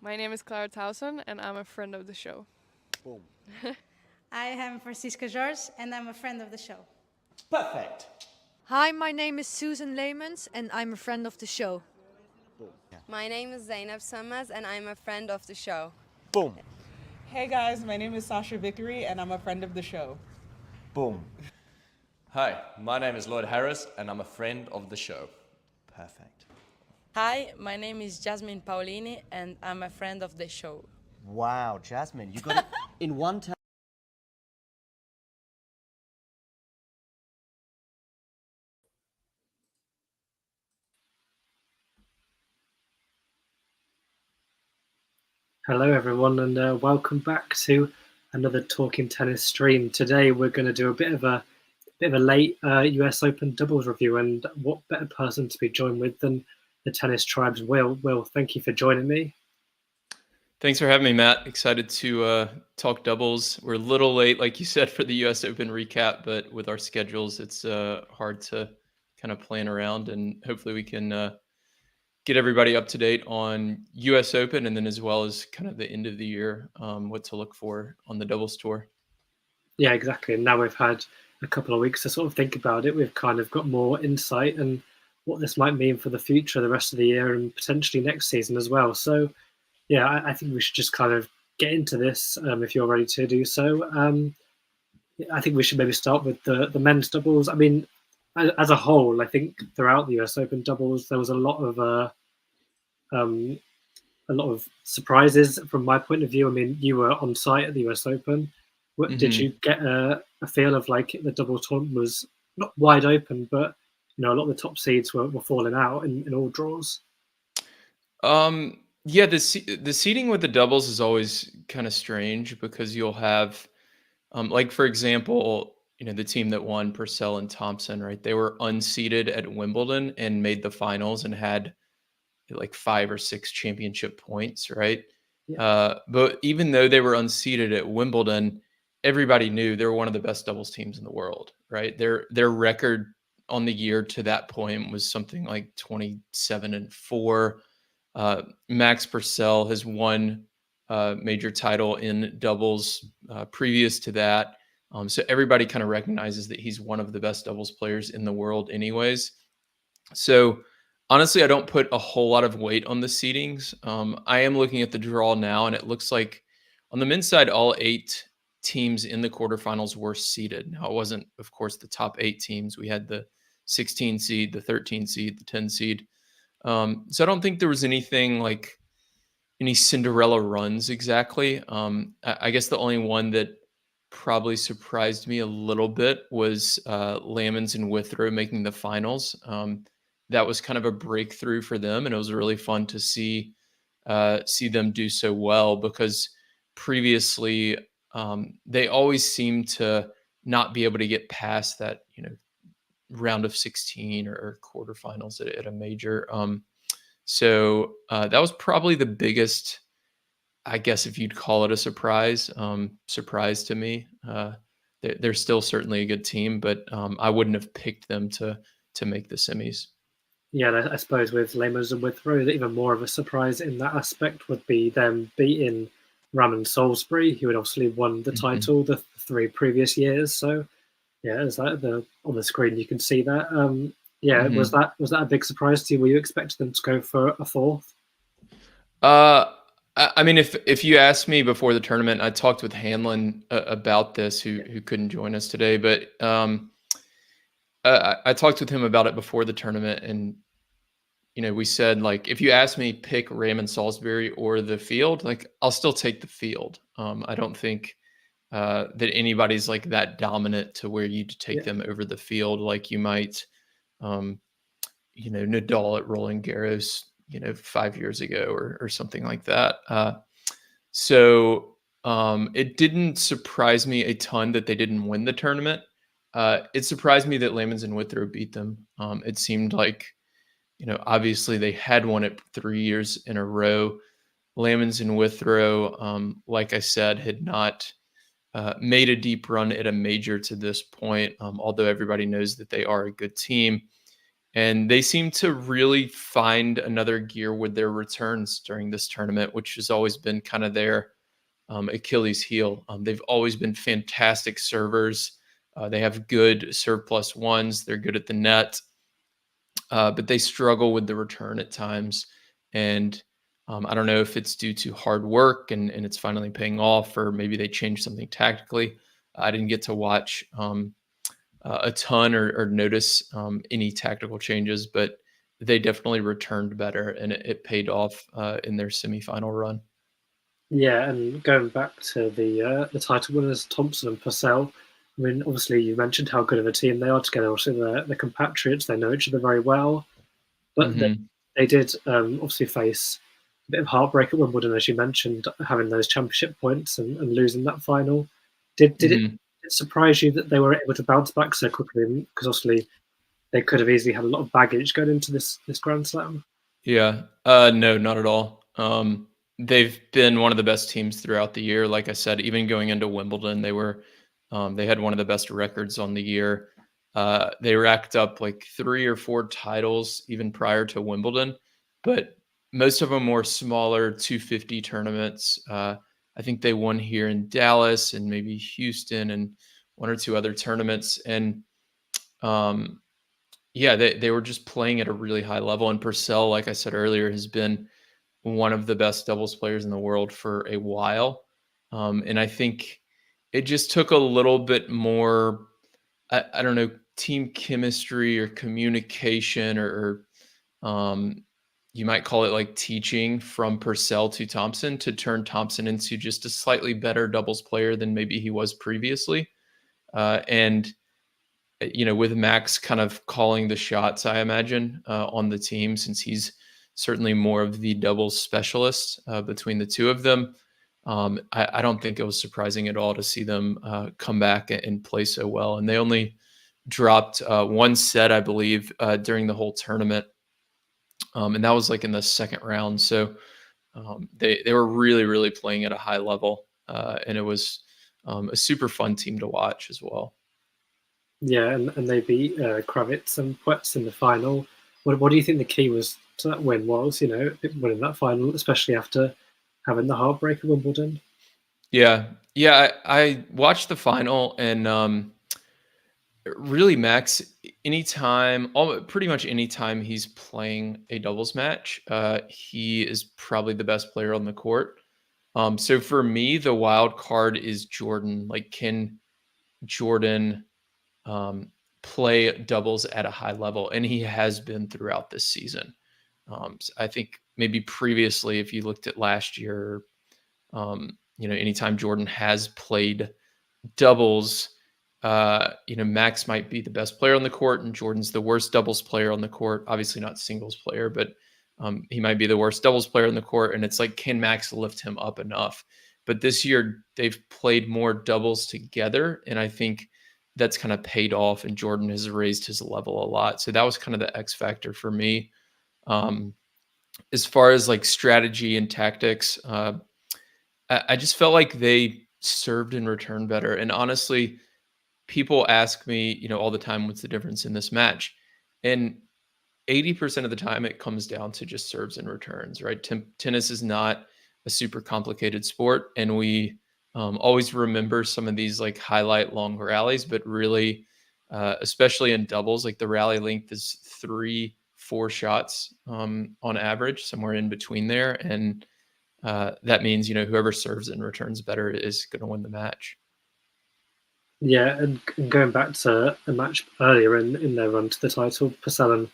My name is Clara Towson, and I'm a friend of the show. Boom. I am Francisca George, and I'm a friend of the show. Perfect. Hi, my name is Susan Leemans and I'm a friend of the show. Boom. Yeah. My name is Zainab Samas and I'm a friend of the show. Boom. Hey guys, my name is Sasha Vickery and I'm a friend of the show. Boom. Hi, my name is Lloyd Harris, and I'm a friend of the show. Perfect. Hi, my name is Jasmine Paolini, and I'm a friend of the show. Wow, Jasmine, you got it in one time. Hello, everyone, and welcome back to another Talking Tennis stream. Today, we're going to do a bit of a late US Open doubles review, and what better person to be joined with than the Tennis Tribe's Will. Will, thank you for joining me. Thanks for having me, Matt. Excited to talk doubles. We're a little late, like you said, for the US Open recap, but with our schedules, it's hard to kind of plan around, and hopefully we can get everybody up to date on US Open, and then as well as kind of the end of the year, what to look for on the doubles tour. Yeah, exactly. And now we've had a couple of weeks to sort of think about it. We've kind of got more insight and what this might mean for the future, the rest of the year, and potentially next season as well. So, yeah, I think we should just kind of get into this if you're ready to do so. I think we should maybe start with the men's doubles. I mean, as a whole, I think throughout the US Open doubles, there was a lot of surprises from my point of view. I mean, you were on site at the US Open. Did you get a feel of like the double tournament was not wide open, but a lot of the top seeds were falling out in all draws? Yeah, the seeding with the doubles is always kind of strange because you'll have, like for example, the team that won, Purcell and Thompson, right? They were unseeded at Wimbledon and made the finals and had like 5 or 6 championship points, right? Yeah. But even though they were unseeded at Wimbledon, everybody knew they were one of the best doubles teams in the world, right? Their record on the year to that point was something like 27-4. Max Purcell has won major title in doubles previous to that. So everybody kind of recognizes that he's one of the best doubles players in the world anyways. So honestly, I don't put a whole lot of weight on the seedings. I am looking at the draw now, and it looks like on the men's side, all 8 teams in the quarterfinals were seeded. Now, it wasn't, of course, the top 8 teams. We had the 16 seed, the 13 seed, the 10 seed. So I don't think there was anything like any Cinderella runs exactly. I guess the only one that probably surprised me a little bit was Lamons and Withrow making the finals. That was kind of a breakthrough for them, and it was really fun to see them do so well because previously they always seemed to not be able to get past that round of 16 or quarterfinals at a major. So that was probably the biggest, I guess, if you'd call it a surprise to me. They're still certainly a good team, but I wouldn't have picked them to make the semis. Yeah, I suppose with Lamers and Withrow, even more of a surprise in that aspect would be them beating Raman Salisbury, who had obviously won the title the 3 previous years. So, yeah, as on the screen you can see that. Was that a big surprise to you? Were you expecting them to go for a 4th? I mean, if you asked me before the tournament, I talked with Hanlon about this, who couldn't join us today, but I talked with him about it before the tournament, and we said, like, if you ask me pick Raman Salisbury or the field, like, I'll still take the field. I don't think that anybody's like that dominant to where you'd take them over the field, like you might, Nadal at Roland Garros, 5 years ago or something like that. So it didn't surprise me a ton that they didn't win the tournament. It surprised me that Lamons and Withrow beat them. It seemed like, obviously they had won it 3 years in a row. Lamons and Withrow, like I said, had not made a deep run at a major to this point, although everybody knows that they are a good team. And they seem to really find another gear with their returns during this tournament, which has always been kind of their Achilles heel. They've always been fantastic servers. They have good serve plus ones. They're good at the net, but they struggle with the return at times. And I don't know if it's due to hard work and it's finally paying off, or maybe they changed something tactically. I didn't get to watch a ton or notice any tactical changes, but they definitely returned better, and it paid off in their semifinal run. Yeah, and going back to the title winners, Thompson and Purcell. I mean, obviously you mentioned how good of a team they are together. Also, they're compatriots; they know each other very well. But they did obviously face a bit of heartbreak at Wimbledon, as you mentioned, having those championship points and losing that final. Did it surprise you that they were able to bounce back so quickly? Because obviously they could have easily had a lot of baggage going into this Grand Slam. Yeah, no, not at all. They've been one of the best teams throughout the year. Like I said, even going into Wimbledon, they had one of the best records on the year. They racked up like 3 or 4 titles even prior to Wimbledon, but most of them were smaller 250 tournaments. I think they won here in Dallas and maybe Houston and 1 or 2 other tournaments. And yeah, they were just playing at a really high level. And Purcell, like I said earlier, has been one of the best doubles players in the world for a while. And I think it just took a little bit more, I don't know, team chemistry or communication or you might call it like teaching from Purcell to Thompson to turn Thompson into just a slightly better doubles player than maybe he was previously. And, you know, with Max kind of calling the shots, I imagine, on the team, since he's certainly more of the doubles specialist between the two of them. I don't think it was surprising at all to see them come back and play so well. And they only dropped 1 set, I believe, during the whole tournament. And that was like in the second round. So they were really, really playing at a high level. And it was a super fun team to watch as well. Yeah, and they beat Kravitz and Puetz in the final. What do you think the key was to that win was, you know, winning that final, especially after having the heartbreak at Wimbledon? Yeah. I watched the final, and really Max, pretty much anytime he's playing a doubles match, he is probably the best player on the court. So for me, the wild card is Jordan. Like, can Jordan play doubles at a high level? And he has been throughout this season. So I think maybe previously, if you looked at last year, you know, anytime Jordan has played doubles, you know, Max might be the best player on the court and Jordan's the worst doubles player on the court. Obviously not singles player, but he might be the worst doubles player on the court. And it's like, can Max lift him up enough? But this year they've played more doubles together, and I think that's kind of paid off, and Jordan has raised his level a lot. So that was kind of the X factor for me. As far as like strategy and tactics, I just felt like they served and returned better. And honestly, people ask me, you know, all the time, what's the difference in this match? And 80% of the time it comes down to just serves and returns, right? Tennis is not a super complicated sport. And we always remember some of these like highlight long rallies, but really, especially in doubles, like the rally length is 3-4 shots on average, somewhere in between there. And that means, you know, whoever serves and returns better is going to win the match. Yeah, and going back to a match earlier in their run to the title, Purcell and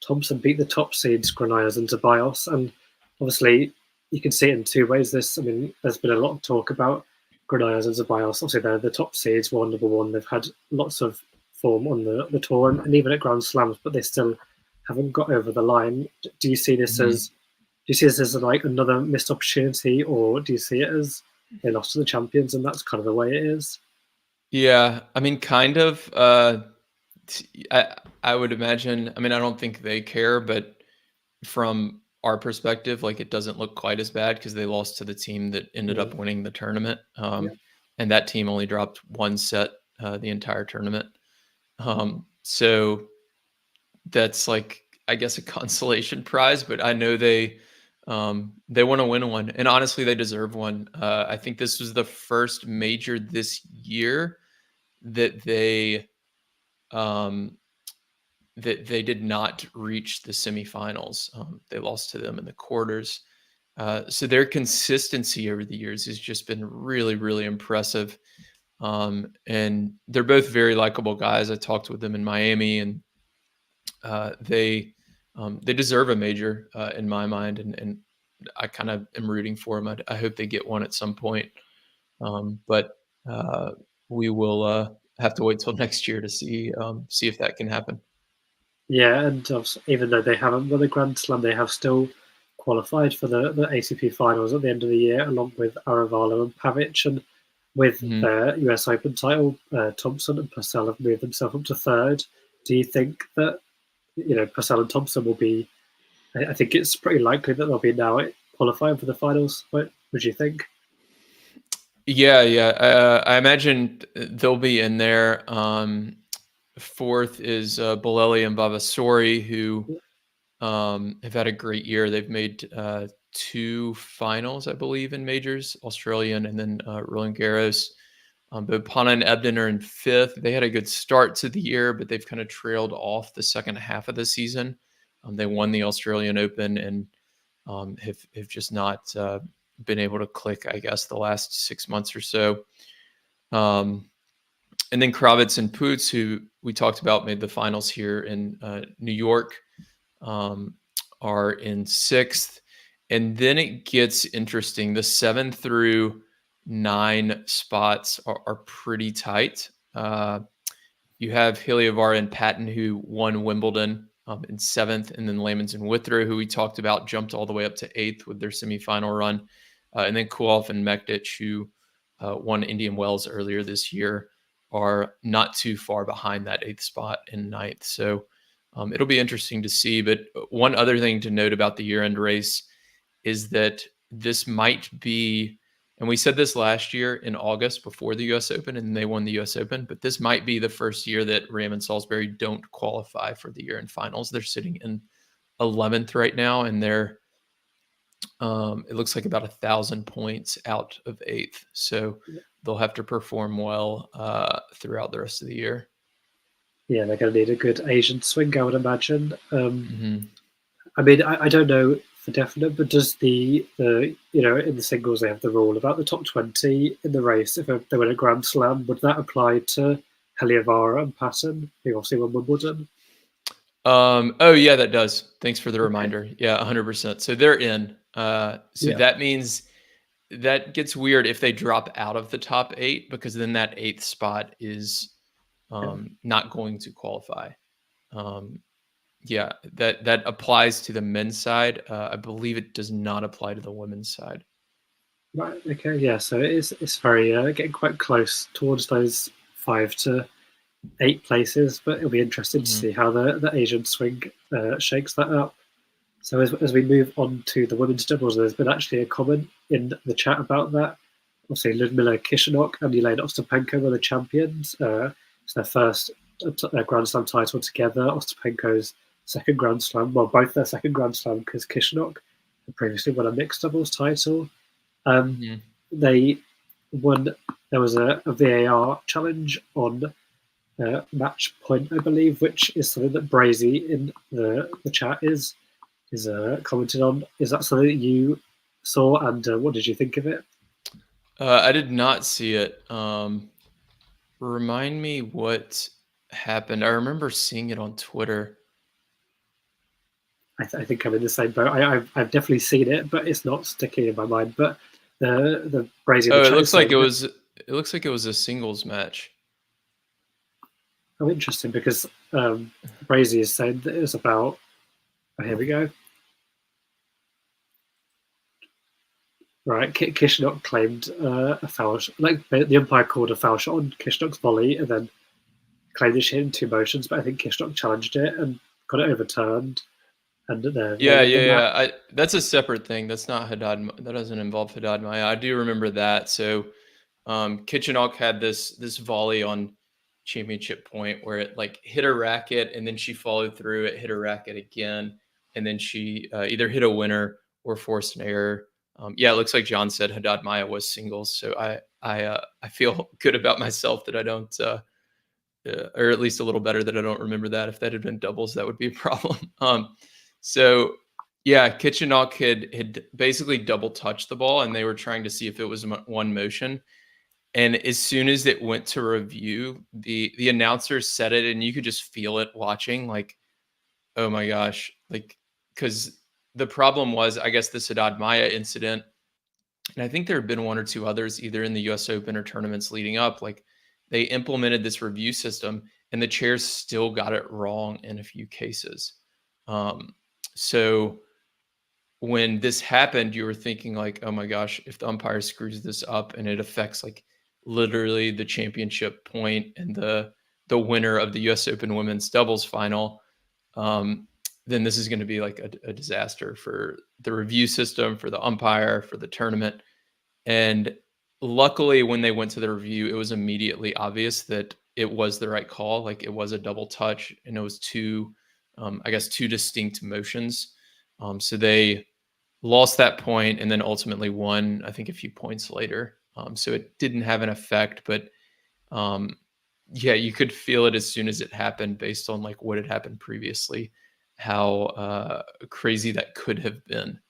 Thompson beat the top seeds, Granollers and Ceballos. And obviously, you can see it in 2 ways. There's been a lot of talk about Granollers and Ceballos. Obviously, they're the top seeds, number one. They've had lots of form on the tour and even at Grand Slams, but they still haven't got over the line. Do you see this as like another missed opportunity, or do you see it as they lost to the champions and that's kind of the way it is? Yeah, I mean, kind of. I would imagine. I mean, I don't think they care, but from our perspective, like, it doesn't look quite as bad because they lost to the team that ended up winning the tournament, and that team only dropped 1 set the entire tournament. So that's like, I guess, a consolation prize, but I know they want to win one, and honestly, they deserve one. I think this was the first major this year that um, they did not reach the semifinals. They lost to them in the quarters. So their consistency over the years has just been really, really impressive. And they're both very likable guys. I talked with them in Miami, and they deserve a major in my mind, and I kind of am rooting for them. I hope they get one at some point, but we will have to wait till next year to see if that can happen. Yeah, and even though they haven't won a Grand Slam, they have still qualified for the ATP finals at the end of the year, along with Aravalo and Pavic. And with their US Open title, Thompson and Purcell have moved themselves up to third. Do you think that, Purcell and Thompson will be, I think it's pretty likely that they'll be now qualifying for the finals. What would you think? Yeah. I imagine they'll be in there. Fourth is Bolelli and Vavasori, who have had a great year. They've made 2 finals, I believe, in majors, Australian and then Roland Garros. But Pana and Ebden are in 5th. They had a good start to the year, but they've kind of trailed off the second half of the season. They won the Australian Open and have just not been able to click, I guess, the last 6 months or so. And then Kravitz and Poots, who we talked about, made the finals here in New York, are in 6th. And then it gets interesting. The 7 through 9 spots are pretty tight. You have Hilliard and Patton, who won Wimbledon in 7th, and then Lamans and Withrow, who we talked about, jumped all the way up to 8th with their semifinal run. And then Kulov and Mektic, who won Indian Wells earlier this year, are not too far behind that 8th spot in 9th. So it'll be interesting to see. But one other thing to note about the year-end race is that this might be, and we said this last year in August before the U.S. Open, and they won the U.S. Open, but this might be the first year that Rahm and Salisbury don't qualify for the year-end finals. They're sitting in 11th right now, and they're it looks like about 1,000 points out of 8th. So they'll have to perform well throughout the rest of the year. Yeah, they're going to need a good Asian swing, I would imagine. I mean, I don't know for definite, but does the in the singles they have the rule about the top 20 in the race, if they win a Grand Slam, would that apply to Heliavara and Patton, who obviously won Wimbledon? Oh yeah, that does. Thanks for the reminder. Yeah, 100%. So they're in. That means that gets weird if they drop out of the top 8, because then that 8th spot is not going to qualify. That applies to the men's side. I believe it does not apply to the women's side. Right. Okay. Yeah. So it's very getting quite close towards those 5 to 8 places, but it'll be interesting to see how the Asian swing shakes that up. So as we move on to the women's doubles, there's been actually a comment in the chat about that. Obviously, Ludmila Kishenok and Elena Ostapenko were the champions. It's their first Grand Slam title together. Ostapenko's second Grand Slam, well, both their second Grand Slam, because Kishenok had previously won a mixed doubles title. They won. There was a VAR challenge on match point, I believe, which is something that Brazy in the chat is commented on. Is that something that you saw, and what did you think of it? I did not see it. Remind me what happened. I remember seeing it on Twitter. I think I'm in the same boat. I've definitely seen it, but it's not sticking in my mind. But the Brazy. Oh, it looks like it was. It looks like it was a singles match. Oh, interesting, because Brazy is saying that it was about. Oh, here we go. Right, Kishenok claimed a foul. Like the umpire called a foul shot on Kishenok's volley, and then claimed that she hit in 2 motions. But I think Kishenok challenged it and got it overturned. And that's a separate thing. That's not Haddad. That doesn't involve Haddad Maya. I do remember that. So Kishenok had this volley on championship point where it like hit a racket and then she followed through, it hit a racket again, and then she either hit a winner or forced an error. Yeah, it looks like John said Haddad Maya was singles, so I feel good about myself that I don't, or at least a little better that I don't remember that. If that had been doubles, that would be a problem. So yeah, Kichenok had basically double touched the ball, and they were trying to see if it was one motion. And as soon as it went to review, the announcer said it, and you could just feel it watching, like, oh my gosh, like, because the problem was, I guess, the Haddad Maya incident, and I think there have been one or two others, either in the U.S. Open or tournaments leading up. Like, they implemented this review system, and the chairs still got it wrong in a few cases. So when this happened, you were thinking like, oh my gosh, if the umpire screws this up and it affects like literally the championship point and the winner of the U.S. Open women's doubles final, then this is going to be like a disaster for the review system, for the umpire, for the tournament. And luckily, when they went to the review, it was immediately obvious that it was the right call. Like, it was a double touch, and it was two distinct motions. So they lost that point and then ultimately won, I think, a few points later. So it didn't have an effect, but yeah, you could feel it as soon as it happened based on like what had happened previously, how crazy that could have been.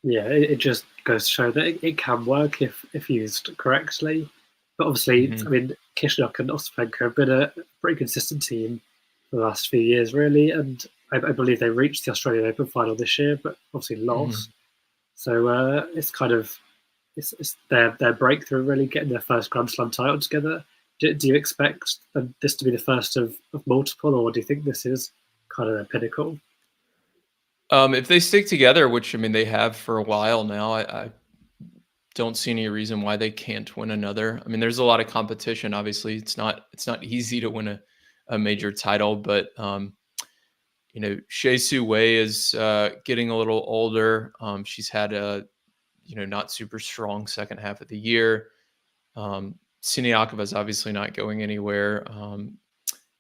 Yeah, it just goes to show that it can work if used correctly. But obviously, I mean, Kichenok and Ostapenko have been a pretty consistent team for the last few years, really. And I believe they reached the Australian Open final this year, but obviously lost. So it's kind of it's their breakthrough, really, getting their first Grand Slam title together. Do you expect this to be the first of multiple, or do you think this is kind of their pinnacle? If they stick together, which I mean they have for a while now, I don't see any reason why they can't win another. I mean, there's a lot of competition. Obviously, it's not easy to win a major title, but you know, Shea Su Wei is getting a little older. She's had a not super strong second half of the year. Siniakova is obviously not going anywhere.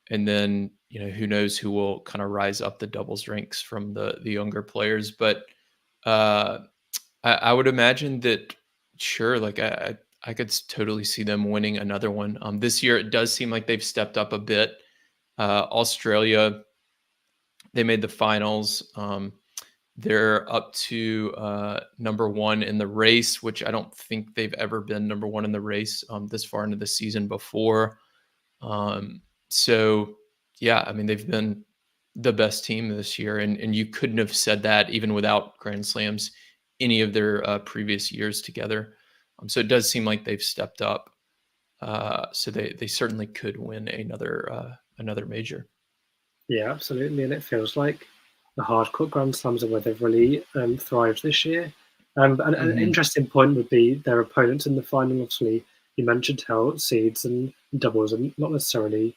And then, who knows who will kind of rise up the doubles ranks from the younger players. But I would imagine that, sure, like I could totally see them winning another one. This year, it does seem like they've stepped up a bit. Australia, they made the finals. They're up to number one in the race, which I don't think they've ever been number one in the race this far into the season before. So, yeah, I mean, they've been the best team this year. And you couldn't have said that even without Grand Slams any of their previous years together. So it does seem like they've stepped up. So they certainly could win another major. Yeah, absolutely. And it feels like the hardcore Grand Slams are where they've really thrived this year. An interesting point would be their opponents in the final. Obviously, you mentioned how seeds and doubles are not necessarily,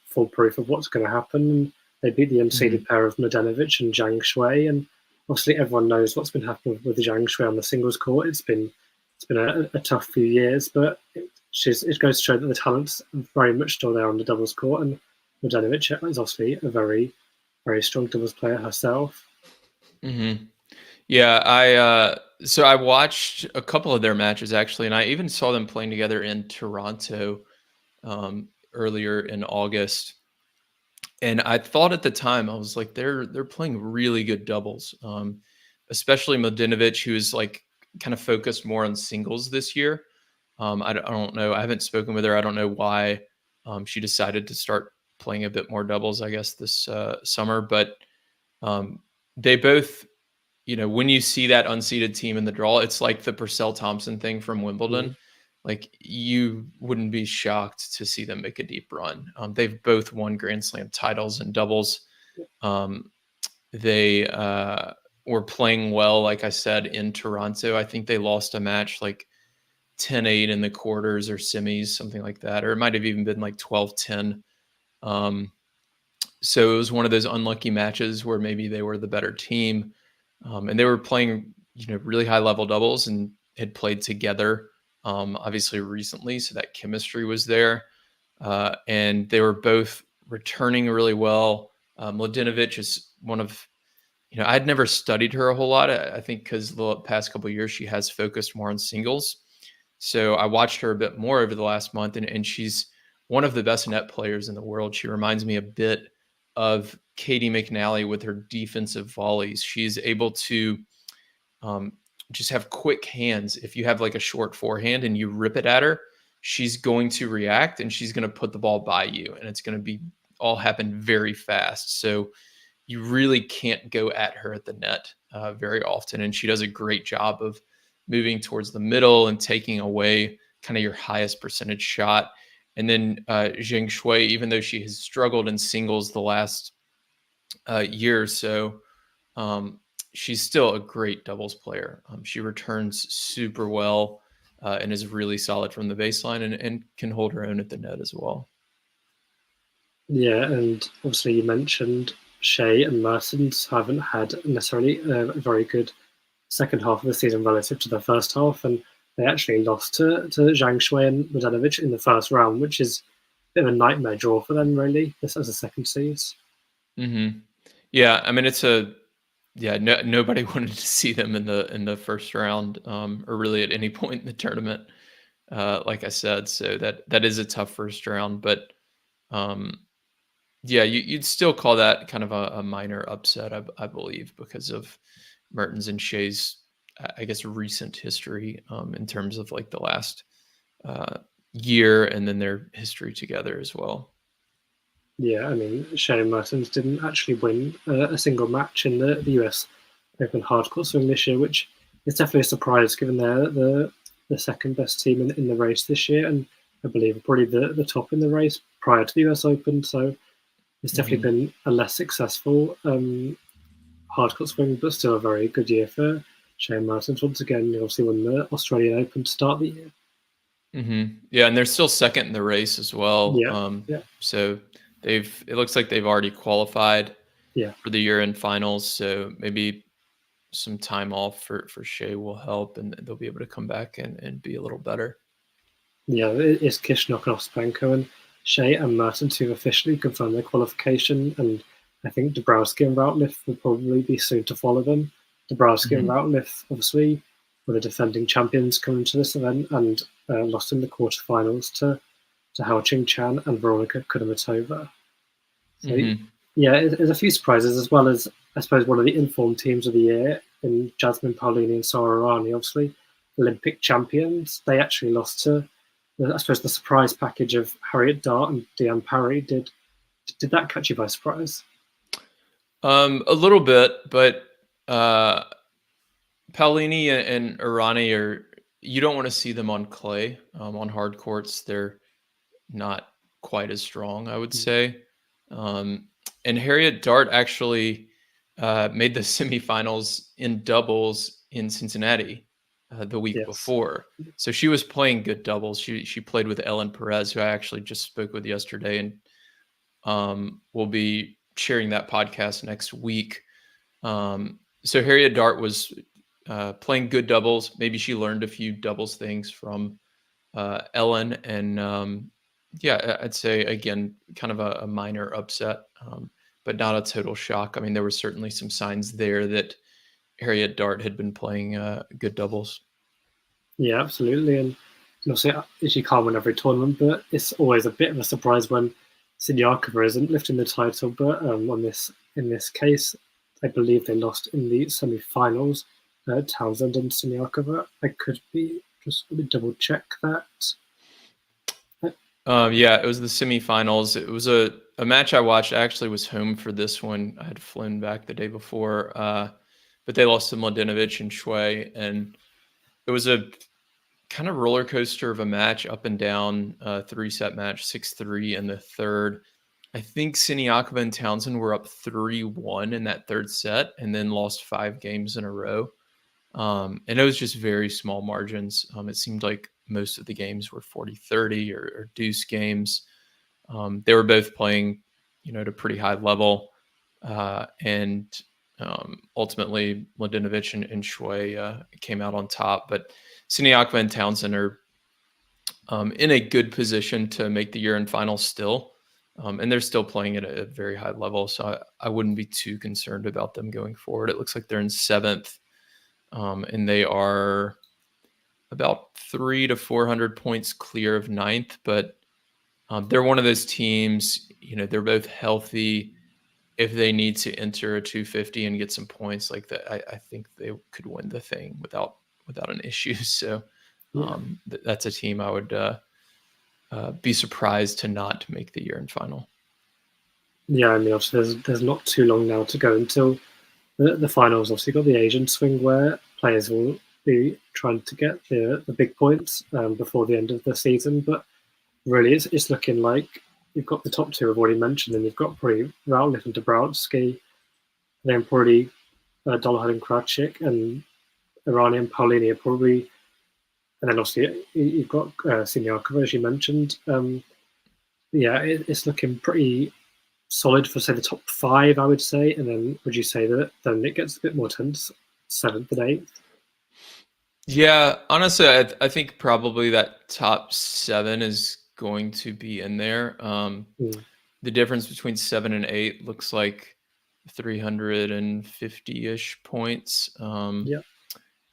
foolproof of what's going to happen. They beat the unseeded pair of Mladenovic and Zhang Shui, and obviously everyone knows what's been happening with Zhang Shui on the singles court. It's been a tough few years, but it goes to show that the talent's very much still there on the doubles court, and Mladenovic is obviously a very, very strong doubles player herself. Yeah, so I watched a couple of their matches actually, and I even saw them playing together in Toronto earlier in August. And I thought at the time, I was like, they're playing really good doubles, especially Mladenovic, who's like kind of focused more on singles this year. I don't know. I haven't spoken with her. I don't know why she decided to start playing a bit more doubles, I guess, this summer. But they both, when you see that unseeded team in the draw, it's like the Purcell Thompson thing from Wimbledon. Like, you wouldn't be shocked to see them make a deep run. They've both won Grand Slam titles in doubles. They were playing well, like I said, in Toronto. I think they lost a match like 10-8 in the quarters or semis, something like that. Or it might have even been like 12-10. So it was one of those unlucky matches where maybe they were the better team. And they were playing, really high level doubles and had played together, obviously recently. So that chemistry was there. and they were both returning really well. Mladenovic is one of, I'd never studied her a whole lot. I think because the past couple of years she has focused more on singles. So I watched her a bit more over the last month, and she's one of the best net players in the world. She reminds me a bit of Katie McNally with her defensive volleys. She's able to just have quick hands. If you have like a short forehand and you rip it at her, she's going to react and she's going to put the ball by you, and it's going to be all happen very fast. So you really can't go at her at the net very often. And she does a great job of moving towards the middle and taking away kind of your highest percentage shot. And then Zheng Shui, even though she has struggled in singles the last year or so, she's still a great doubles player. She returns super well and is really solid from the baseline and can hold her own at the net as well. Yeah, and obviously you mentioned Shea and Mertens haven't had necessarily a very good second half of the season relative to the first half, and they actually lost to Zhang Shui and Mladenovic in the first round, which is a bit of a nightmare draw for them, really, this as a second seeds. Mm-hmm. Yeah, I mean, nobody wanted to see them in the first round, or really at any point in the tournament, like I said. So that is a tough first round, but yeah, you'd still call that kind of a minor upset, I believe, because of Mertens and Shea's, I guess, recent history in terms of like the last year and then their history together as well. Yeah, I mean, Shea and Mertens didn't actually win a single match in the US Open hardcourt swing this year, which is definitely a surprise given they're the second best team in the race this year, and I believe probably the top in the race prior to the US Open. So it's definitely been a less successful hardcourt swing, but still a very good year for Shea and Mertens. Once again, they obviously won the Australian Open to start the year. Mm-hmm. Yeah, and they're still second in the race as well. Yeah. So it looks like they've already qualified for the year-end finals. So maybe some time off for Shea will help, and they'll be able to come back and be a little better. Yeah, it's Kishnok and Ospenko and Shea and Mertens who've officially confirmed their qualification, and I think Dabrowski and Routliffe will probably be soon to follow them. Dabrowski and Routliffe, obviously, were the defending champions coming to this event and lost in the quarterfinals to Hao Qing Chan and Veronika Kudermetova. So, yeah, there's a few surprises, as well as, I suppose, one of the informed teams of the year in Jasmine Paolini and Sara Errani, obviously Olympic champions. They actually lost to, I suppose, the surprise package of Harriet Dart and Deanne Parry. Did that catch you by surprise? A little bit, but Paolini and Errani you don't want to see them on clay. On hard courts, they're not quite as strong, I would say. And Harriet Dart actually made the semifinals in doubles in Cincinnati the week before. So she was playing good doubles. She played with Ellen Perez, who I actually just spoke with yesterday, and we'll be sharing that podcast next week. So Harriet Dart was playing good doubles. Maybe she learned a few doubles things from Ellen, and I'd say, again, kind of a minor upset, but not a total shock. I mean, there were certainly some signs there that Harriet Dart had been playing good doubles. Yeah, absolutely. And obviously, she can't win every tournament, but it's always a bit of a surprise when Siniakova isn't lifting the title. But in this case, I believe they lost in the semi-finals. Townsend and Siniakova. I could be just let me double check that. It was the semifinals. It was a match I watched. I actually was home for this one. I had flown back the day before, but they lost to Mladenovic and Shui, and it was a kind of roller coaster of a match, up and down, 3-set match, 6-3 in the third. I think Siniakova and Townsend were up 3-1 in that third set, and then lost 5 games in a row. And it was just very small margins. It seemed like most of the games were 40-30 or deuce games. They were both playing, at a pretty high level. And ultimately, Mladenovic and Shui came out on top. But Siniakova and Townsend are in a good position to make the year-end final still. And they're still playing at a very high level, so I wouldn't be too concerned about them going forward. It looks like they're in 7th, and they are about 300 to 400 points clear of 9th, but they're one of those teams, they're both healthy. If they need to enter a 250 and get some points like that, I think they could win the thing without an issue. So that's a team I would be surprised to not make the year-end final. Yeah, I mean, obviously there's not too long now to go until the finals. Obviously, got the Asian swing where players will be trying to get the big points before the end of the season. But really, it's looking like you've got the top two I've already mentioned, and you've got probably Routledge and Dabrowski, then probably Dolohad and Kravchik, and Irani and Paulini are probably. And then obviously you've got Siniakova, as you mentioned. It's looking pretty solid for, say, the top 5, I would say. And then would you say that then it gets a bit more tense, 7th and 8th? Yeah, honestly, I think probably that top 7 is going to be in there. The difference between 7 and 8 looks like 350-ish points. And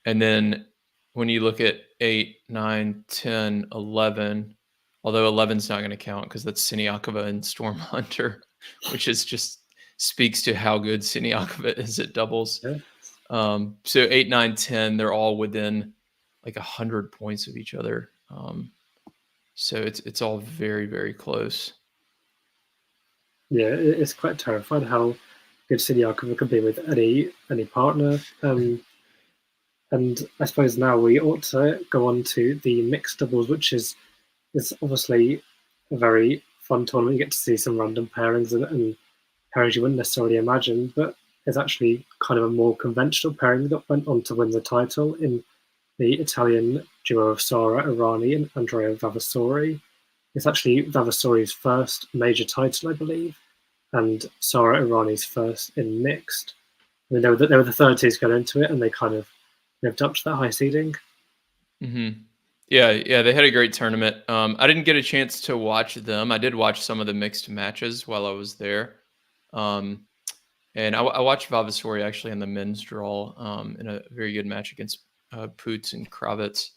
then when you look at 8, 9, 10, 11, although 11's not going to count because that's Siniakova and Storm Hunter, which is just speaks to how good Siniakova is at doubles. Yeah. So 8, 9, 10, they're all within like 100 points of each other. So it's all very, very close. Yeah, it's quite terrifying how good Siniakova could be with any partner. And I suppose now we ought to go on to the mixed doubles, which is obviously a very fun tournament. You get to see some random pairings and pairings you wouldn't necessarily imagine, but it's actually kind of a more conventional pairing that went on to win the title in the Italian duo of Sara Errani and Andrea Vavasori. It's actually Vavasori's first major title, I believe, and Sara Errani's first in mixed. I mean, they were the third teams going into it, and they kind of lived up to that high seeding. Mm-hmm. Yeah, they had a great tournament. I didn't get a chance to watch them. I did watch some of the mixed matches while I was there. And I watched Vavasori actually in the men's draw in a very good match against Poots and Kravitz.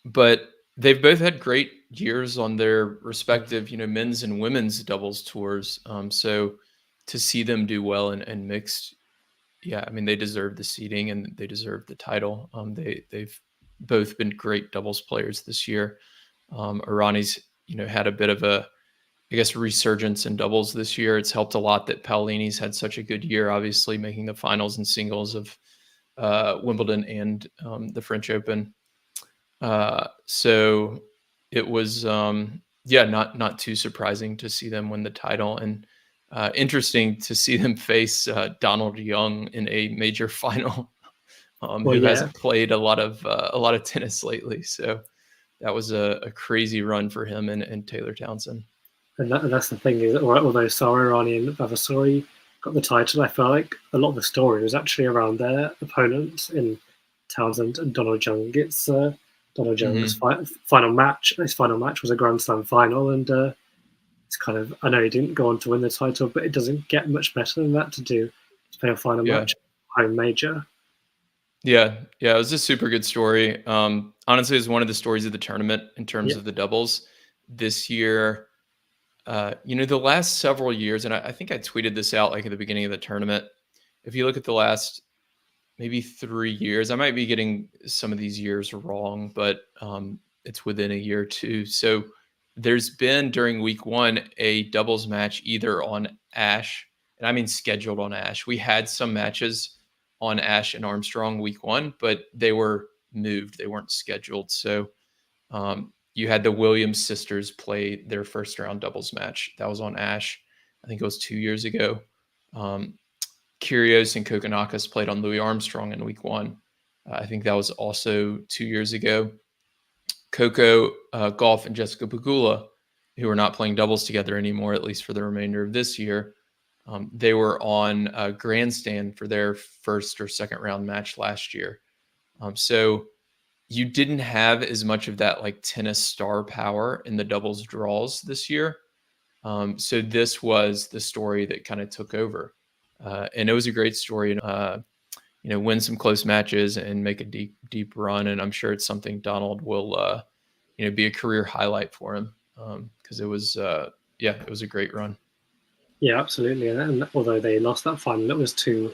But they've both had great years on their respective, men's and women's doubles tours. So to see them do well in mixed, yeah, I mean, they deserve the seeding and they deserve the title. They've both been great doubles players this year. Irani's, had a bit of a, I guess, resurgence in doubles this year. It's helped a lot that Paulini's had such a good year, obviously making the finals and singles of Wimbledon and the French Open. So it was, not too surprising to see them win the title, and interesting to see them face Donald Young in a major final, who hasn't played a lot of tennis lately. So that was a crazy run for him and Taylor Townsend. And that's the thing is, although Sara Errani and Vavasori got the title, I feel like a lot of the story was actually around their opponents in Townsend and Donald Young. It's Donald Young's final match. His final match was a Grand Slam final, and it's kind of, I know he didn't go on to win the title, but it doesn't get much better than that to play a final match home major. Yeah, it was a super good story. Honestly, it was one of the stories of the tournament in terms of the doubles this year. The last several years, and I think I tweeted this out like at the beginning of the tournament. If you look at the last maybe 3 years, I might be getting some of these years wrong, but it's within a year or two. So there's been during week 1 a doubles match either on Ash, and I mean scheduled on Ash. We had some matches on Ash and Armstrong week 1, but they were moved. They weren't scheduled. So you had the Williams sisters play their first round doubles match. That was on Ash. I think it was 2 years ago. Kyrgios and Kokkinakis played on Louis Armstrong in week 1. I think that was also 2 years ago. Coco Gauff and Jessica Pegula, who are not playing doubles together anymore, at least for the remainder of this year, they were on a grandstand for their first or second round match last year. So you didn't have as much of that like tennis star power in the doubles draws this year. So this was the story that kind of took over. And it was a great story. Win some close matches and make a deep run. And I'm sure it's something Donald will, be a career highlight for him, because it was a great run. Yeah, absolutely. And although they lost that final, it was 2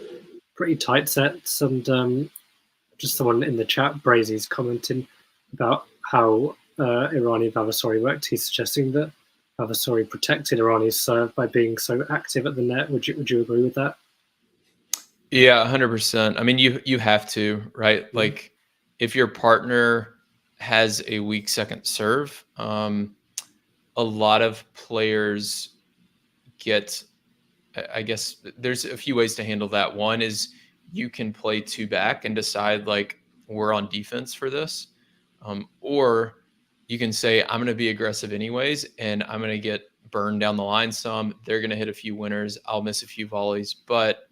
pretty tight sets. And just someone in the chat, Brazy's commenting about how Irani Vavasori worked. He's suggesting that Vavasori protected Irani's serve by being so active at the net. Would you agree with that? Yeah, 100%. I mean, you have to, right? Like, if your partner has a weak second serve, a lot of players get, I guess there's a few ways to handle that. One is you can play 2 back and decide like, we're on defense for this. Or you can say, I'm going to be aggressive anyways, and I'm going to get burned down the line some. They're going to hit a few winners. I'll miss a few volleys, but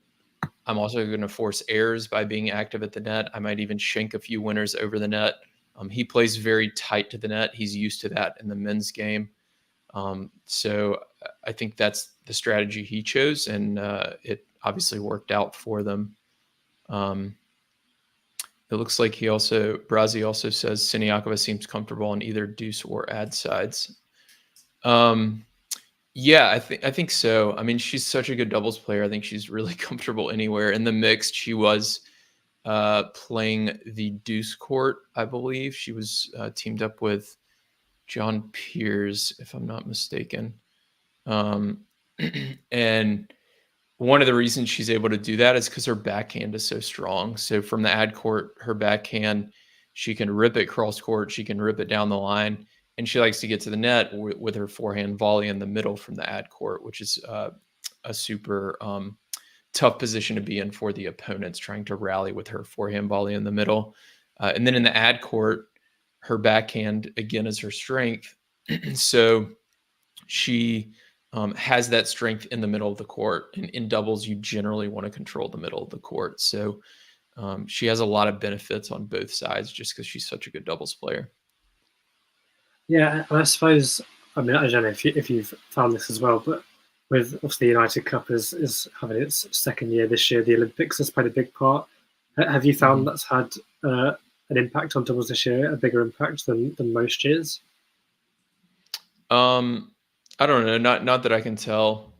I'm also going to force errors by being active at the net. I might even shank a few winners over the net. He plays very tight to the net. He's used to that in the men's game. So I think that's the strategy he chose, and it obviously worked out for them. It looks like Brazi also says Siniakova seems comfortable on either deuce or ad sides. Yeah, I think so. I mean, she's such a good doubles player. I think she's really comfortable anywhere. In the mixed, she was playing the deuce court, I believe. She was teamed up with John Piers, if I'm not mistaken. And one of the reasons she's able to do that is because her backhand is so strong. So from the ad court, her backhand, she can rip it cross court, she can rip it down the line, and she likes to get to the net with her forehand volley in the middle from the ad court, which is a super tough position to be in for the opponents, trying to rally with her forehand volley in the middle. And then in the ad court, her backhand, again, is her strength. So she has that strength in the middle of the court. And in doubles, you generally want to control the middle of the court. So she has a lot of benefits on both sides just because she's such a good doubles player. Yeah, and I suppose, I mean, I don't know if you've found this as well, but with obviously the United Cup is having its second year this year, the Olympics has played a big part. Have you found that's had an impact on doubles this year, a bigger impact than most years? I don't know, not that I can tell.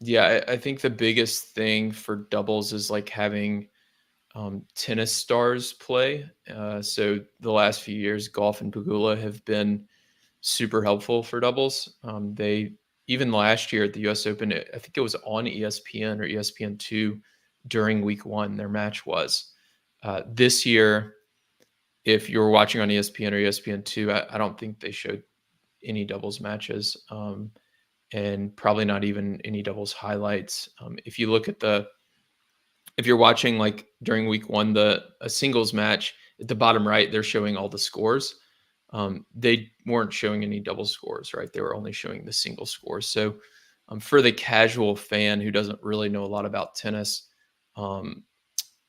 Yeah, I think the biggest thing for doubles is like having tennis stars play. So the last few years, Golf and Pegula have been super helpful for doubles. They, even last year at the US Open, I think it was on ESPN or ESPN2 during week 1, their match was. This year, if you were watching on ESPN or ESPN2, I don't think they showed any doubles matches, and probably not even any doubles highlights. If you look at if you're watching like during week 1, a singles match, at the bottom right, they're showing all the scores. They weren't showing any double scores, right? They were only showing the single scores. So for the casual fan who doesn't really know a lot about tennis, a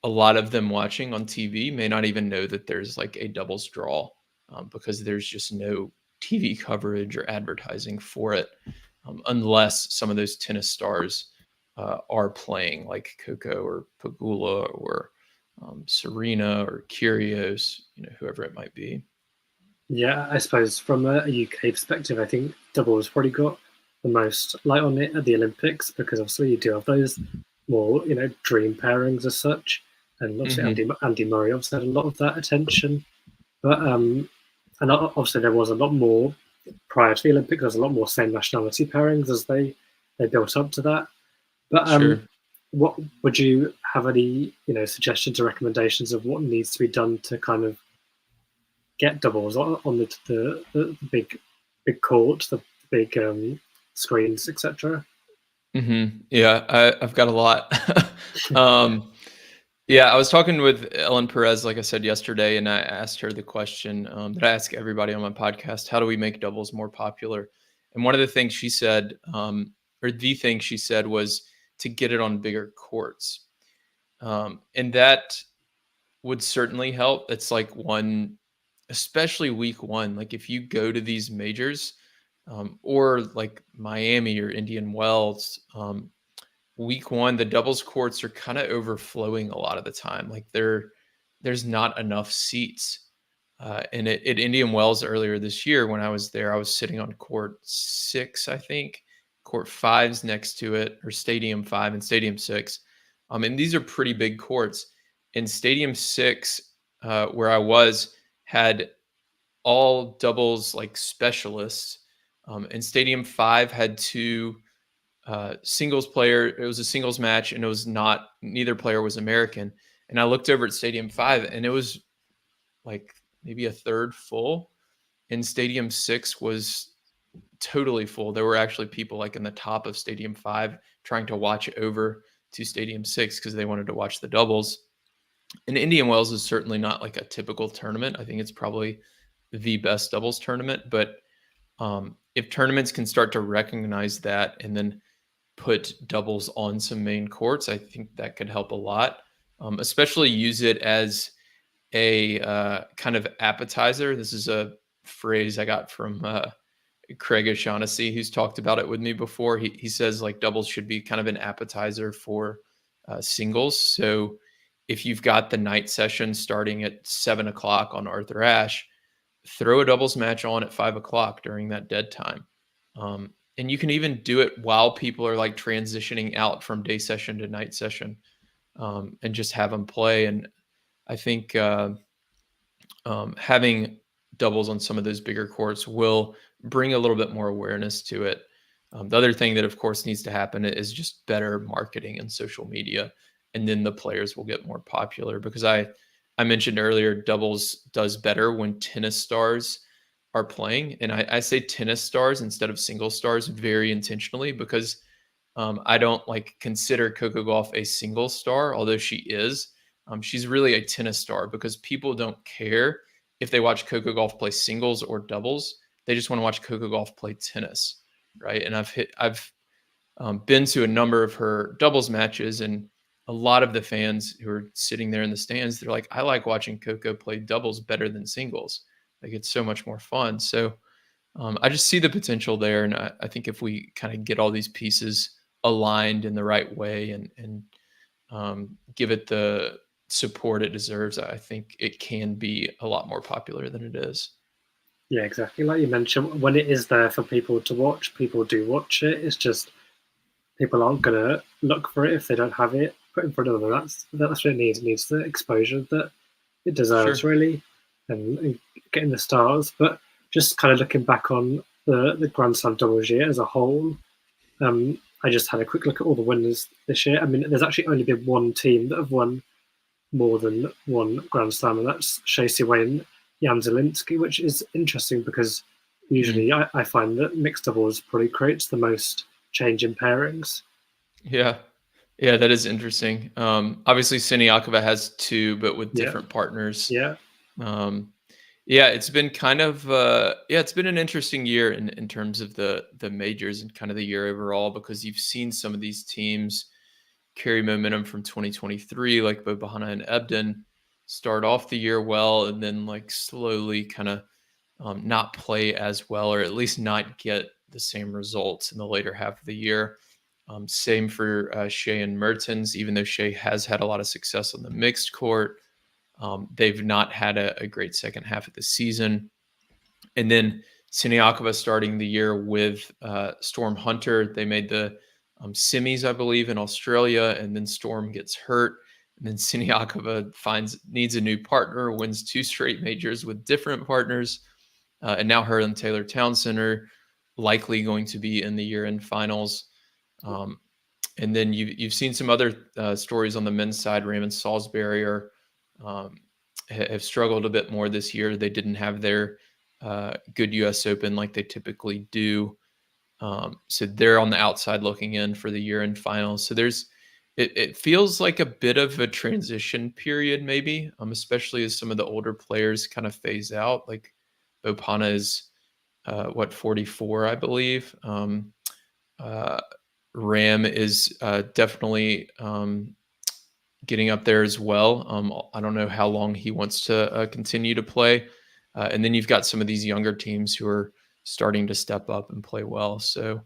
lot of them watching on TV may not even know that there's like a doubles draw, because there's just no TV coverage or advertising for it, unless some of those tennis stars are playing, like Coco or Pegula or Serena or Kyrgios, whoever it might be. Yeah, I suppose from a UK perspective, I think doubles probably got the most light on it at the Olympics, because obviously you do have those more, dream pairings as such. And obviously Andy Murray obviously had a lot of that attention. But and obviously there was a lot more prior to the Olympics. There was a lot more same nationality pairings as they built up to that. But Sure. What would you have any suggestions or recommendations of what needs to be done to kind of get doubles on the big court, the big screens, etc.? Yeah, I've got a lot. Yeah, I was talking with Ellen Perez, like I said yesterday, and I asked her the question that I ask everybody on my podcast: how do we make doubles more popular? And one of the things she said, or the thing she said, was to get it on bigger courts. And that would certainly help. It's like one, especially week one. Like if you go to these majors, or like Miami or Indian Wells, week one, the doubles courts are kind of overflowing a lot of the time. Like there's not enough seats. And at Indian Wells earlier this year, when I was there, I was sitting on court 6, I think. Court 5's next to it, or Stadium 5 and Stadium 6. And these are pretty big courts. And Stadium 6, where I was, had all doubles like specialists. And Stadium 5 had 2 singles player. It was a singles match, and it was not, neither player was American. And I looked over at Stadium 5, and it was like maybe a third full. And Stadium 6 was totally full. There were actually people like in the top of Stadium 5 trying to watch over to Stadium 6 because they wanted to watch the doubles. And Indian Wells is certainly not like a typical tournament. I think it's probably the best doubles tournament. But if tournaments can start to recognize that and then put doubles on some main courts, I think that could help a lot. Especially use it as a kind of appetizer. This is a phrase I got from Craig O'Shaughnessy, who's talked about it with me before. He says like doubles should be kind of an appetizer for singles. So if you've got the night session starting at 7 o'clock on Arthur Ashe, throw a doubles match on at 5 o'clock during that dead time. And you can even do it while people are like transitioning out from day session to night session, and just have them play. And I think having doubles on some of those bigger courts will bring a little bit more awareness to it. The other thing that, of course, needs to happen is just better marketing and social media, and then the players will get more popular. Because I mentioned earlier, doubles does better when tennis stars are playing. And I say tennis stars instead of single stars very intentionally, because I don't like consider Coco Gauff a single star, although she is. She's really a tennis star, because people don't care if they watch Coco Gauff play singles or doubles. They just want to watch Coco Gauff play tennis, right? And I've been to a number of her doubles matches, and a lot of the fans who are sitting there in the stands, they're like, I like watching Coco play doubles better than singles. Like, it's so much more fun. So I just see the potential there. And I think if we kind of get all these pieces aligned in the right way and give it the support it deserves, I think it can be a lot more popular than it is. Yeah, exactly. Like you mentioned, when it is there for people to watch, people do watch it. It's just people aren't going to look for it if they don't have it put in front of them. That's what it needs. It needs the exposure that it deserves, really, and getting the stars. But just kind of looking back on the Grand Slam doubles year as a whole, I just had a quick look at all the winners this year. I mean, there's actually only been one team that have won more than one Grand Slam, and that's Shea Siwei and Jan Zielinski, which is interesting because usually I find that mixed doubles probably creates the most change in pairings. Yeah, that is interesting. Obviously, Siniakova has 2, but with different partners. Yeah. It's been kind of it's been an interesting year in terms of the majors and kind of the year overall, because you've seen some of these teams carry momentum from 2023, like Bobanna and Ebden, start off the year well and then like slowly kind of not play as well, or at least not get the same results in the later half of the year. Same for Shea and Mertens. Even though Shea has had a lot of success on the mixed court, they've not had a great second half of the season. And then Siniakova starting the year with Storm Hunter. They made the semis, I believe, in Australia, and then Storm gets hurt. And then Siniakova needs a new partner, wins 2 straight majors with different partners. And now her and Taylor Townsend are likely going to be in the year-end finals. And then you've seen some other stories on the men's side. Raymond Salisbury have struggled a bit more this year. They didn't have their good U.S. Open like they typically do. So they're on the outside looking in for the year-end finals. So it feels like a bit of a transition period, maybe, especially as some of the older players kind of phase out. Like Bobanna is 44, I believe. Ram is definitely getting up there as well. I don't know how long he wants to continue to play. And then you've got some of these younger teams who are starting to step up and play well. So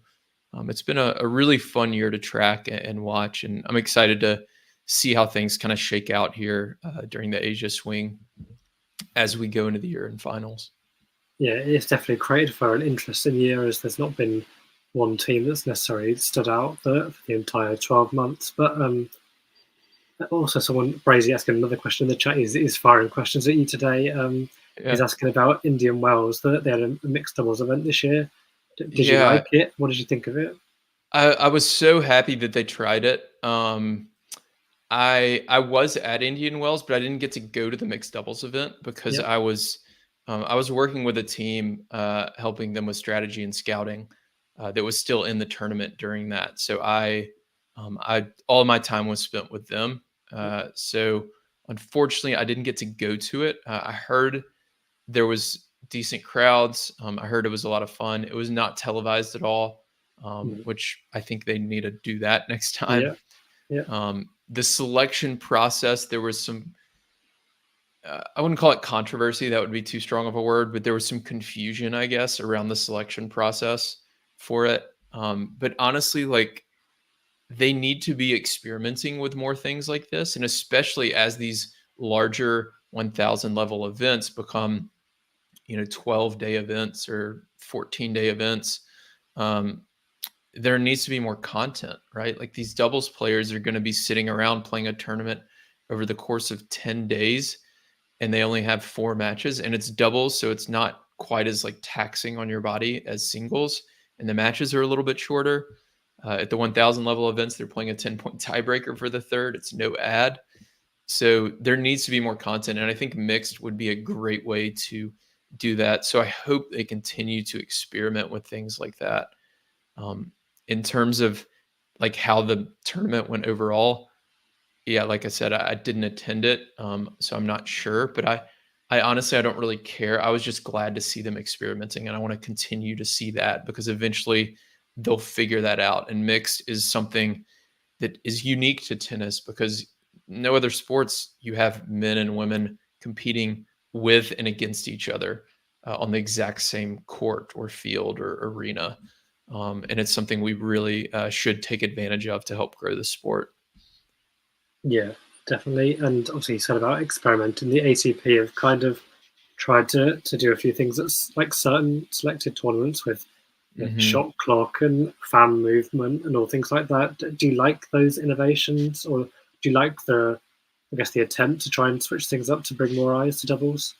it's been a really fun year to track and watch. And I'm excited to see how things kind of shake out here during the Asia swing as we go into the year in finals. Yeah, it's definitely created for an interesting year, as there's not been one team that's necessarily stood out for the entire 12 months. But also someone, Brazy, asking another question in the chat, is firing questions at you today. He's asking about Indian Wells. They had a mixed doubles event this year. Did you like it? What did you think of it? I was so happy that they tried it. I was at Indian Wells, but I didn't get to go to the mixed doubles event because I was working with a team helping them with strategy and scouting that was still in the tournament during that. So all of my time was spent with them. So unfortunately, I didn't get to go to it. I heard there was decent crowds. I heard it was a lot of fun. It was not televised at all, which I think they need to do that next time. The selection process, there was some, I wouldn't call it controversy. That would be too strong of a word, but there was some confusion, I guess, around the selection process for it. But honestly, like, they need to be experimenting with more things like this. And especially as these larger 1,000 level events become, 12-day events or 14-day events, there needs to be more content, right? Like, these doubles players are going to be sitting around playing a tournament over the course of 10 days, and they only have 4 matches, and it's doubles. So it's not quite as like taxing on your body as singles, and the matches are a little bit shorter. At the 1,000 level events, they're playing a 10-point tiebreaker for the third. It's no ad. So there needs to be more content. And I think mixed would be a great way to do that. So I hope they continue to experiment with things like that. In terms of like how the tournament went overall, yeah, like I said, I didn't attend it. So I'm not sure, but I honestly, I don't really care. I was just glad to see them experimenting, and I want to continue to see that because eventually they'll figure that out. And mixed is something that is unique to tennis because no other sports you have men and women competing with and against each other on the exact same court or field or arena. And it's something we really should take advantage of to help grow the sport. Yeah, definitely. And obviously you said about experimenting. The ATP have kind of tried to do a few things that's like certain selected tournaments with shot clock and fan movement and all things like that. Do you like those innovations, or do you like the attempt to try and switch things up to bring more eyes to doubles?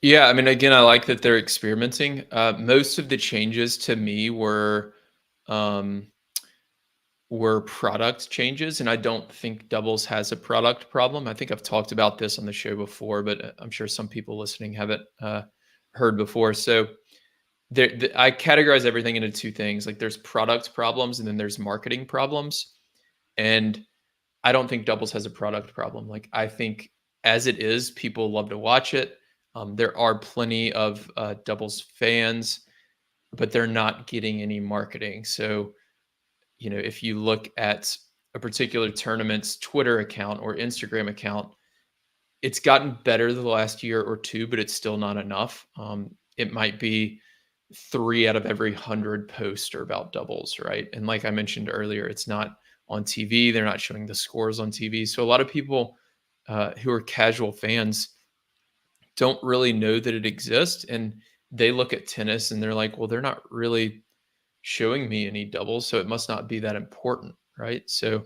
Yeah, I mean, again, I like that they're experimenting. Most of the changes to me were product changes, and I don't think doubles has a product problem. I think I've talked about this on the show before, but I'm sure some people listening haven't heard before. So I categorize everything into 2 things. Like, there's product problems and then there's marketing problems. And I don't think doubles has a product problem. Like, I think as it is, people love to watch it. There are plenty of doubles fans, but they're not getting any marketing. So, if you look at a particular tournament's Twitter account or Instagram account, it's gotten better the last year or 2, but it's still not enough. It might be 3 out of every 100 posts are about doubles, right? And like I mentioned earlier, it's not on TV. They're not showing the scores on TV. So a lot of people who are casual fans don't really know that it exists. And they look at tennis and they're like, well, they're not really showing me any doubles, so it must not be that important, right? So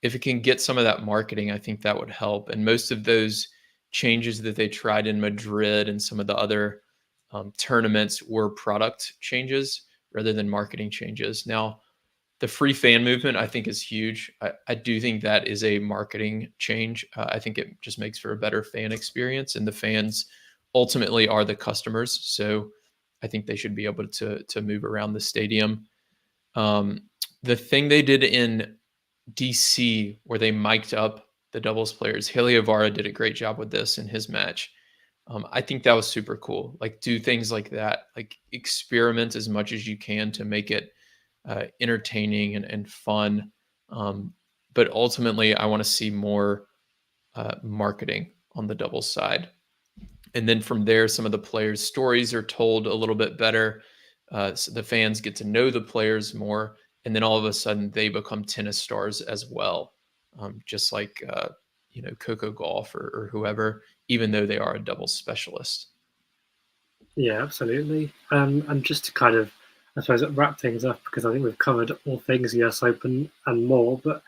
if it can get some of that marketing, I think that would help. And most of those changes that they tried in Madrid and some of the other tournaments were product changes rather than marketing changes. Now, the free fan movement, I think, is huge. I do think that is a marketing change. I think it just makes for a better fan experience, and the fans ultimately are the customers. So I think they should be able to move around the stadium. The thing they did in DC where they mic'd up the doubles players, Heliovara did a great job with this in his match. I think that was super cool. Like, do things like that, like experiment as much as you can to make it entertaining and fun. But ultimately, I want to see more marketing on the doubles side. And then from there, some of the players' stories are told a little bit better. So the fans get to know the players more. And then all of a sudden, they become tennis stars as well, just like Coco Gauff or whoever, even though they are a doubles specialist. Yeah, absolutely. And just to kind of, I suppose, wrap things up, because I think we've covered all things US Open and more, but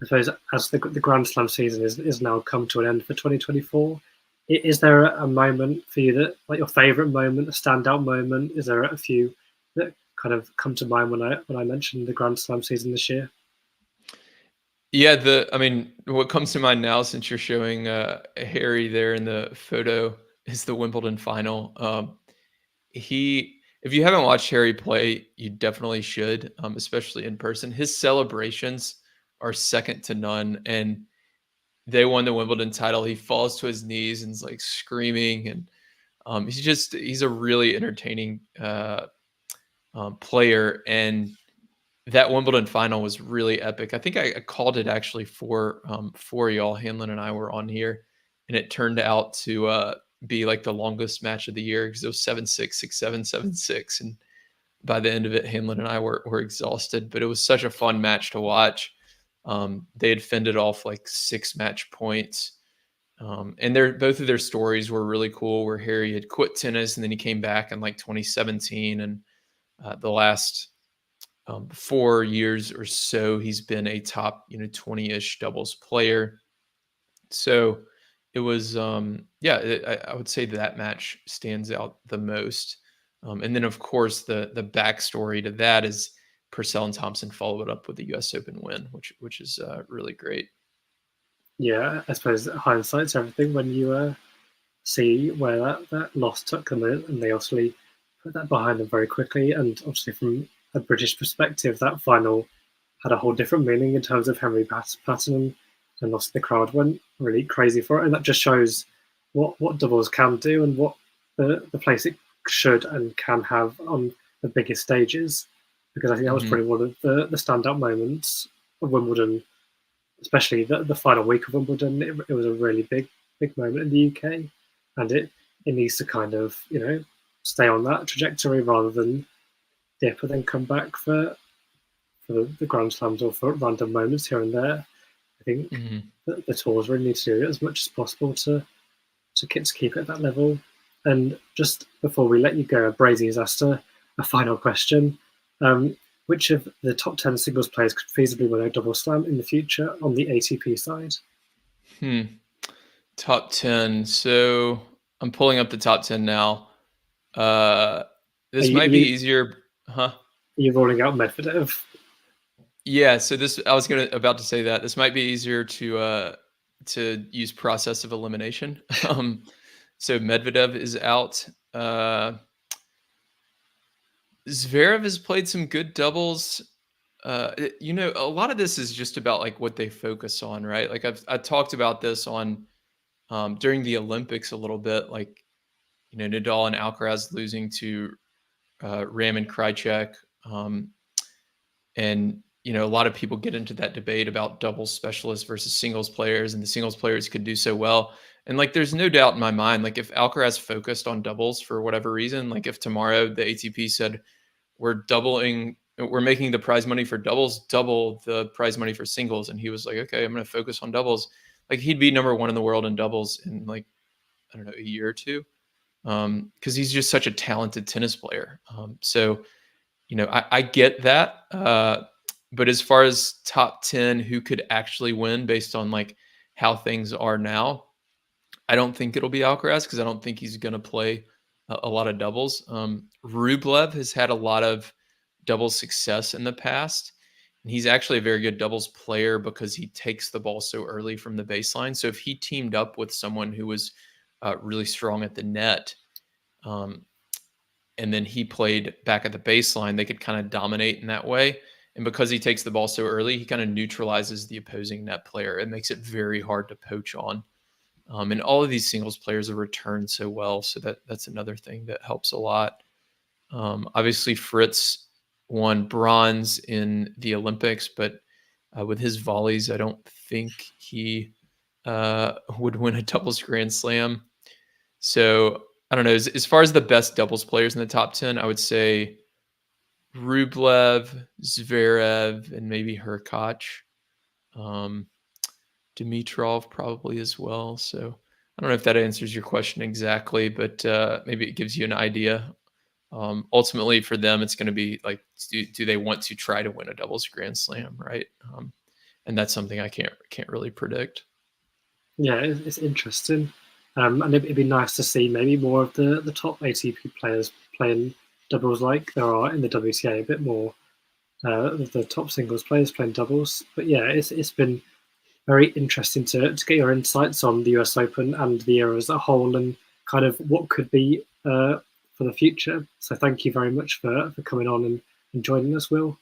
I suppose as the Grand Slam season is now come to an end for 2024, is there a moment for you that, like, your favourite moment, a standout moment? Is there a few that kind of come to mind when I mentioned the Grand Slam season this year? Yeah, what comes to mind now, since you're showing Harry there in the photo, is the Wimbledon final. If you haven't watched Harry play, you definitely should, especially in person. His celebrations are second to none, and they won the Wimbledon title. He falls to his knees and is like screaming, and he's a really entertaining player. And that Wimbledon final was really epic. I think I called it actually for y'all. Hanlon and I were on here, and it turned out to be like the longest match of the year because it was 7-6, 6-7, 7-6. And by the end of it, Hanlon and I were exhausted, but it was such a fun match to watch. They had fended off like 6 match points. And both of their stories were really cool, where Harry had quit tennis and then he came back in like 2017. And the last 4 years or so, he's been a top 20-ish doubles player. So it was, I would say that match stands out the most. And then, of course, the backstory to that is Purcell and Thompson followed it up with the U.S. Open win, which is really great. Yeah, I suppose hindsight's everything when you see where that loss took them, and they obviously put that behind them very quickly. And obviously, from a British perspective, that final had a whole different meaning in terms of Henry Patterson, and also the crowd went really crazy for it. And that just shows what doubles can do and what the place it should and can have on the biggest stages. Because I think that was probably one of the standout moments of Wimbledon, especially the final week of Wimbledon. It was a really big moment in the UK, and it needs to kind of stay on that trajectory rather than dip and then come back for the Grand Slams or for random moments here and there. I think the tours really need to do as much as possible to keep it at that level. And just before we let you go, Brady has asked a final question. Which of the top 10 singles players could feasibly win a double slam in the future on the ATP side? Top 10. So I'm pulling up the top 10 now. This might be easier. Huh? You're rolling out Medvedev. Yeah. So I was about to say that this might be easier to use process of elimination. So Medvedev is out. Zverev has played some good doubles. A lot of this is just about like what they focus on, right? Like I talked about this on during the Olympics a little bit, like Nadal and Alcaraz losing to Ram and Krajicek, and a lot of people get into that debate about doubles specialists versus singles players, and the singles players could do so well. And like, there's no doubt in my mind, like if Alcaraz focused on doubles for whatever reason, like if tomorrow the ATP said, we're making the prize money for doubles double the prize money for singles, and he was like, okay, I'm going to focus on doubles, like he'd be number 1 in the world in doubles in like, I don't know, a year or two, because he's just such a talented tennis player. So I get that, but as far as top 10 who could actually win based on like how things are now, I don't think it'll be Alcaraz, because I don't think he's going to play a lot of doubles. Rublev has had a lot of doubles success in the past, and he's actually a very good doubles player because he takes the ball so early from the baseline. So if he teamed up with someone who was really strong at the net, and then he played back at the baseline, they could kind of dominate in that way. And because he takes the ball so early, he kind of neutralizes the opposing net player. It makes it very hard to poach on. And all of these singles players have returned so well. So that's another thing that helps a lot. Obviously, Fritz won bronze in the Olympics, but with his volleys, I don't think he would win a doubles Grand Slam. So I don't know. As far as the best doubles players in the top 10, I would say Rublev, Zverev, and maybe Hurkacz. Dimitrov probably as well. So I don't know if that answers your question exactly, but maybe it gives you an idea. Ultimately, for them, it's going to be like, do they want to try to win a doubles Grand Slam, right? And that's something I can't really predict. Yeah, it's interesting. And it'd be nice to see maybe more of the top ATP players playing doubles like there are in the WTA, a bit more of the top singles players playing doubles. But yeah, it's been very interesting to get your insights on the US Open and the year as a whole and kind of what could be for the future. So thank you very much for coming on and joining us, Will.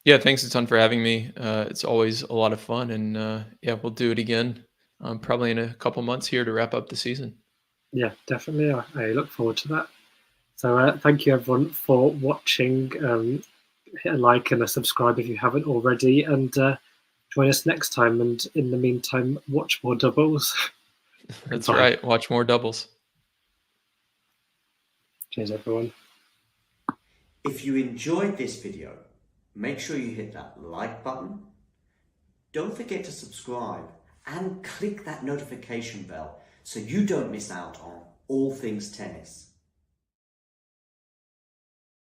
Yeah, thanks a ton for having me. It's always a lot of fun. And yeah, we'll do it again probably in a couple months here to wrap up the season. Yeah, definitely. I look forward to that. So thank you everyone for watching. Hit a like and a subscribe if you haven't already, and join us next time. And in the meantime, watch more doubles. That's right. Watch more doubles. Cheers, everyone. If you enjoyed this video, make sure you hit that like button. Don't forget to subscribe and click that notification bell so you don't miss out on all things tennis.